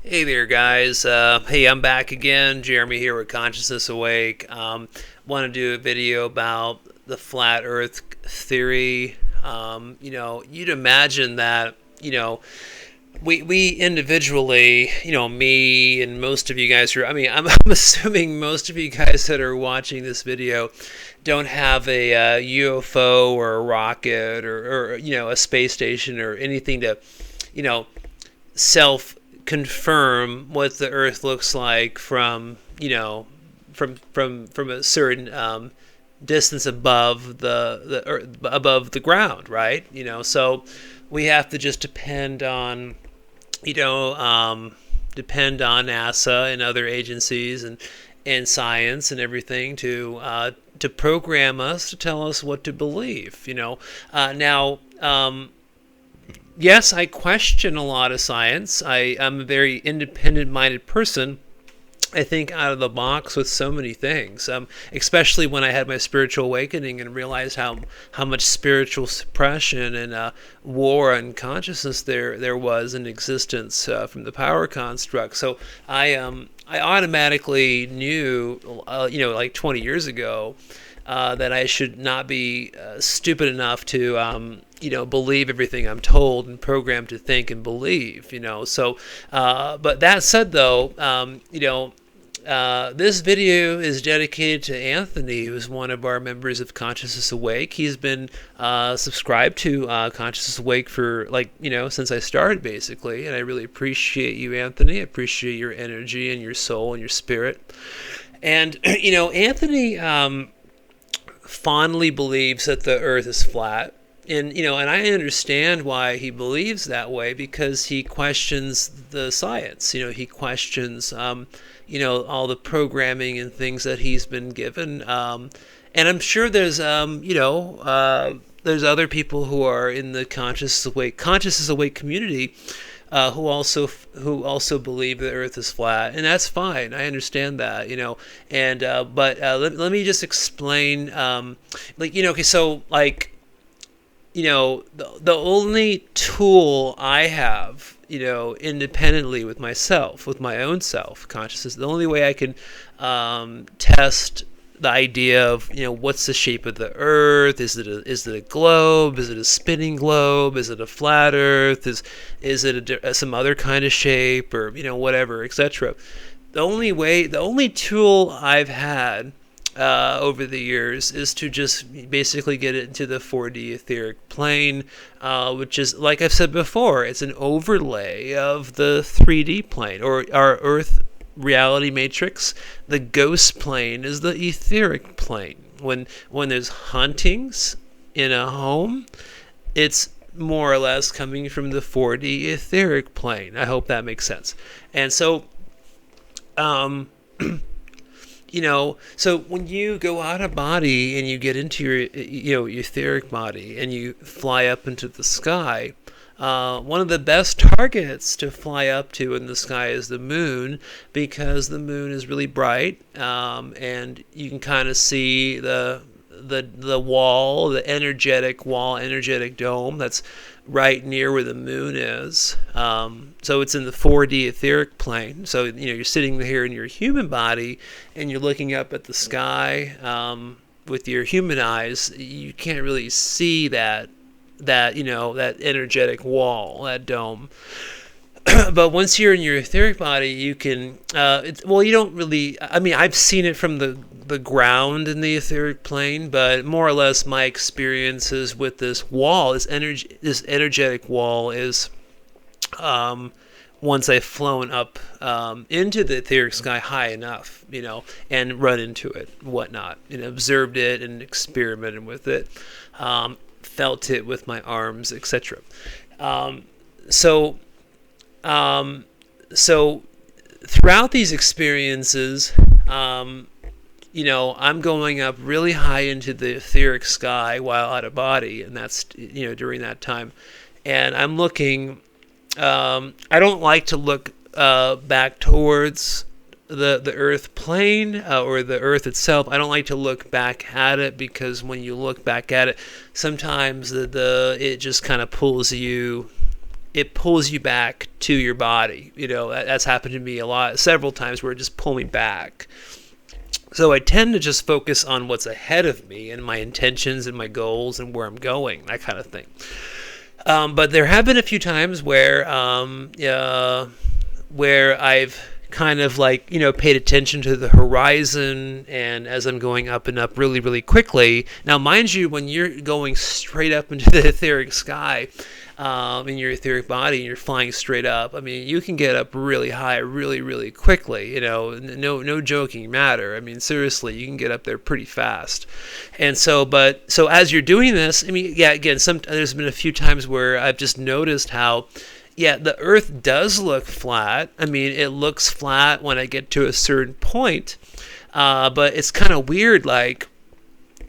Hey there, guys. Hey, I'm back again. Jeremy here with Consciousness Awake. Want to do a video about the flat Earth theory. You'd imagine that, we individually, me and most of you guys I'm assuming most of you guys that are watching this video don't have a UFO or a rocket or a space station or anything to, self confirm what the Earth looks like from from a certain distance above the Earth, above the ground, right? So we have to just depend on NASA and other agencies and science and everything to program us, to tell us what to believe. Now. Yes, I question a lot of science. I'm a very independent-minded person. I think out of the box with so many things, especially when I had my spiritual awakening and realized how much spiritual suppression and war on consciousness there was in existence from the power construct. So I automatically knew, like 20 years ago, that I should not be stupid enough to believe everything I'm told and programmed to think and believe. So but that said, though, this video is dedicated to Anthony, who's one of our members of Consciousness Awake. He's been subscribed to Consciousness Awake for since I started, basically, and I really appreciate you, Anthony. I appreciate your energy and your soul and your spirit. And Anthony fondly believes that the Earth is flat. And I understand why he believes that way, because he questions the science. He questions all the programming and things that he's been given. And I'm sure there's there's other people who are in the Consciousness Awake community who also believe the Earth is flat, and that's fine. I understand that, And but let me just explain. The only tool I have, independently with myself, with my own self consciousness, the only way I can test the idea of, what's the shape of the Earth? Is it a globe? Is it a spinning globe? Is it a flat Earth? Is it some other kind of shape, or whatever, etc. The only tool I've had over the years is to just basically get it into the 4D etheric plane, which is, like I've said before, it's an overlay of the 3D plane, or our Earth reality matrix. The ghost plane is the etheric plane. When there's hauntings in a home, it's more or less coming from the 4D etheric plane. I hope that makes sense. And so so when you go out of body and you get into your etheric body and you fly up into the sky, one of the best targets to fly up to in the sky is the moon, because the moon is really bright, and you can kind of see the wall, the energetic dome that's right near where the moon is. So it's in the 4D etheric plane. So you're sitting here in your human body and you're looking up at the sky with your human eyes. You can't really see that energetic wall, that dome. But once you're in your etheric body, you can you don't really, I've seen it from the ground in the etheric plane, but more or less my experiences with this wall, this energetic wall, is once I've flown up into the etheric sky high enough, and run into it, whatnot, observed it and experimented with it, felt it with my arms, etc. So throughout these experiences, I'm going up really high into the etheric sky while out of body, and that's during that time, and I'm looking. I don't like to look back towards the Earth plane or the Earth itself. I don't like to look back at it, because when you look back at it, sometimes it just kind of pulls you it pulls you back to your body. That's happened to me several times, where it just pulled me back. So I tend to just focus on what's ahead of me and my intentions and my goals and where I'm going, that kind of thing. But there have been a few times where I've kind of paid attention to the horizon, and as I'm going up and up really, really quickly. Now, mind you, when you're going straight up into the etheric sky, in your etheric body, and you're flying straight up, I mean, you can get up really high really, really quickly. No joking matter. I mean, seriously, you can get up there pretty fast. And so as you're doing this, I mean, yeah, again, there's been a few times where I've just noticed how, yeah, the Earth does look flat. I mean, it looks flat when I get to a certain point, but it's kind of weird. Like,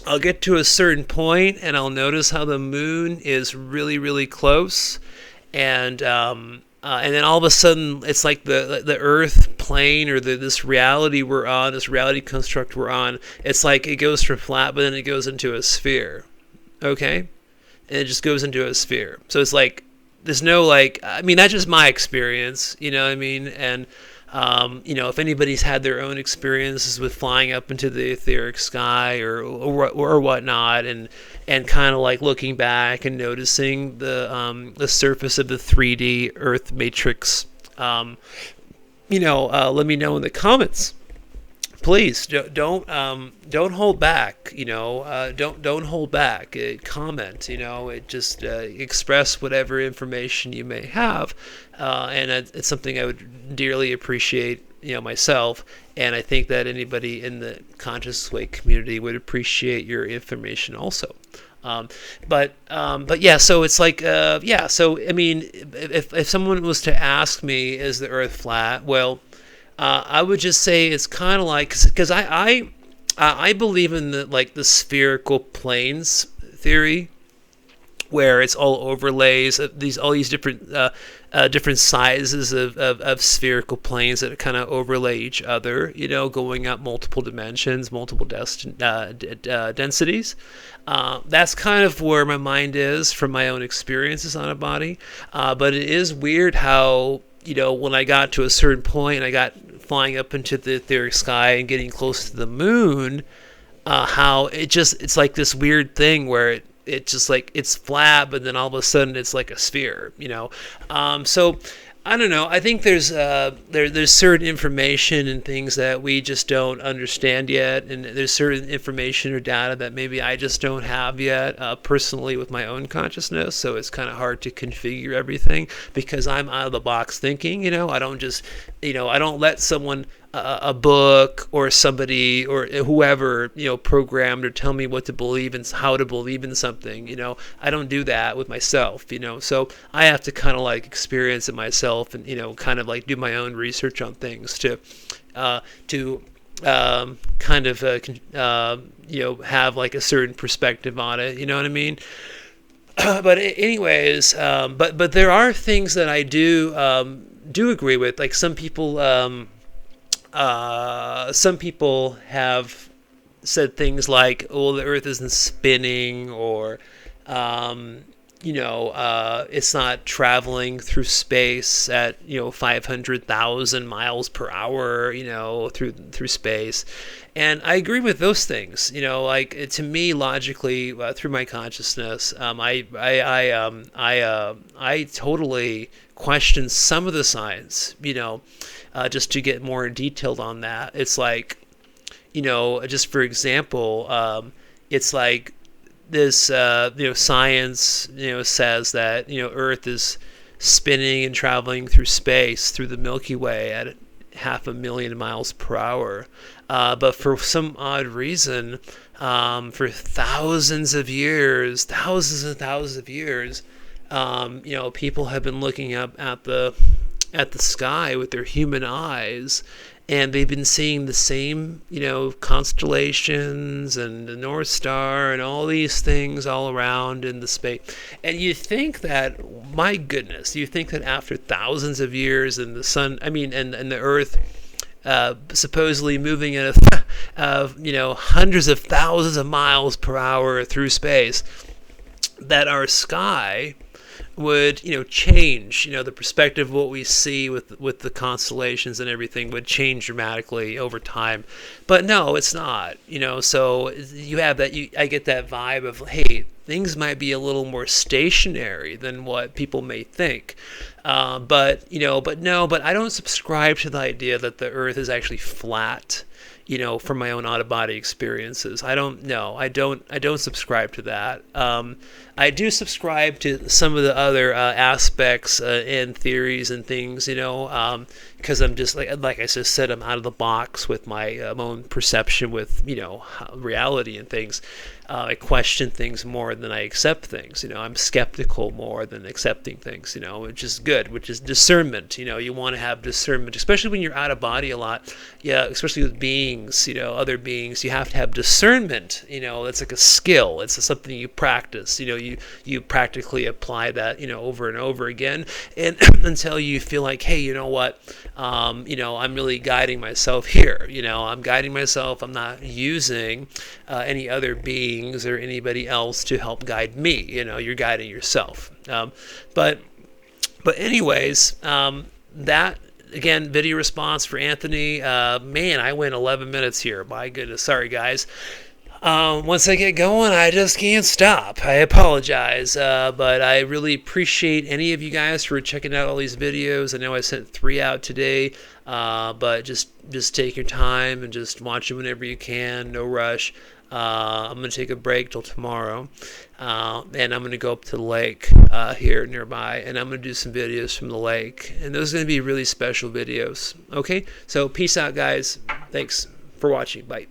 I'll get to a certain point and I'll notice how the moon is really, really close, and then all of a sudden it's like the Earth plane, or this reality we're on, this reality construct we're on. It's like it goes from flat, but then it goes into a sphere. Okay, and it just goes into a sphere. So it's like there's no I mean, that's just my experience. You know what I mean? And if anybody's had their own experiences with flying up into the etheric sky or whatnot, and kind of looking back and noticing the surface of the 3D Earth matrix, let me know in the comments. Please don't hold back. Don't hold back. Comment. It just express whatever information you may have, and it's something I would dearly appreciate. Myself, and I think that anybody in the Conscious Wake community would appreciate your information also. But yeah, so it's So I mean, if someone was to ask me, is the Earth flat? Well, I would just say it's kind of because I believe in the spherical planes theory, where it's all overlays of all these different sizes of spherical planes that kind of overlay each other, going up multiple dimensions, multiple densities. That's kind of where my mind is from my own experiences on a body. But it is weird how, when I got to a certain point and I got flying up into the etheric sky and getting close to the moon, how it's like this weird thing where it just it's flat, but then all of a sudden it's like a sphere, so I don't know. I think there's certain information and things that we just don't understand yet, and there's certain information or data that maybe I just don't have yet, personally, with my own consciousness. So it's kind of hard to configure everything because I'm out of the box thinking. I don't just, I don't let someone, a book or somebody or whoever, programmed or tell me what to believe and how to believe in something. I don't do that with myself. So I have to kind of experience it myself, and kind of do my own research on things to kind of have a certain perspective on it. You know what I mean? But anyways, but there are things that I do agree with. Like some people have said things like, "Oh, the Earth isn't spinning," or it's not traveling through space at 500,000 miles per hour, through space. And I agree with those things. To me, logically, through my consciousness, I totally question some of the science. Just to get more detailed on that, it's just for example, it's like this, science, says that, Earth is spinning and traveling through space, through the Milky Way at 500,000 miles per hour. But for some odd reason, for thousands and thousands of years, people have been looking up at the sky with their human eyes, and they've been seeing the same, constellations and the North Star and all these things all around in the space. And you think that, my goodness, you think that after thousands of years and the sun, and the Earth, supposedly moving at hundreds of thousands of miles per hour through space, that our sky would, change, the perspective of what we see with the constellations and everything would change dramatically over time. But no, it's not, so you have that, I get that vibe of, hey, things might be a little more stationary than what people may think. But I don't subscribe to the idea that the Earth is actually flat. From my own out-of-body experiences, I don't subscribe to that. I do subscribe to some of the other aspects and theories and things, because I'm just like I just said, I'm out of the box with my own perception with reality and things. I question things more than I accept things. I'm skeptical more than accepting things. Which is good, which is discernment. You want to have discernment, especially when you're out of body a lot. Yeah, especially with beings, other beings. You have to have discernment. It's like a skill. It's something you practice. You practically apply that, over and over again, and until you feel like, hey, you know what, I'm really guiding myself here. I'm guiding myself. I'm not using any other beings or anybody else to help guide me. You're guiding yourself. But anyways, that. Again, video response for Anthony. Man, I went 11 minutes here. My goodness. Sorry, guys. Once I get going, I just can't stop. I apologize, but I really appreciate any of you guys for checking out all these videos. I know I sent 3 out today, but just take your time and just watch them whenever you can. No rush. I'm going to take a break till tomorrow, and I'm going to go up to the lake here nearby, and I'm going to do some videos from the lake, and those are going to be really special videos. Okay, so peace out, guys. Thanks for watching. Bye.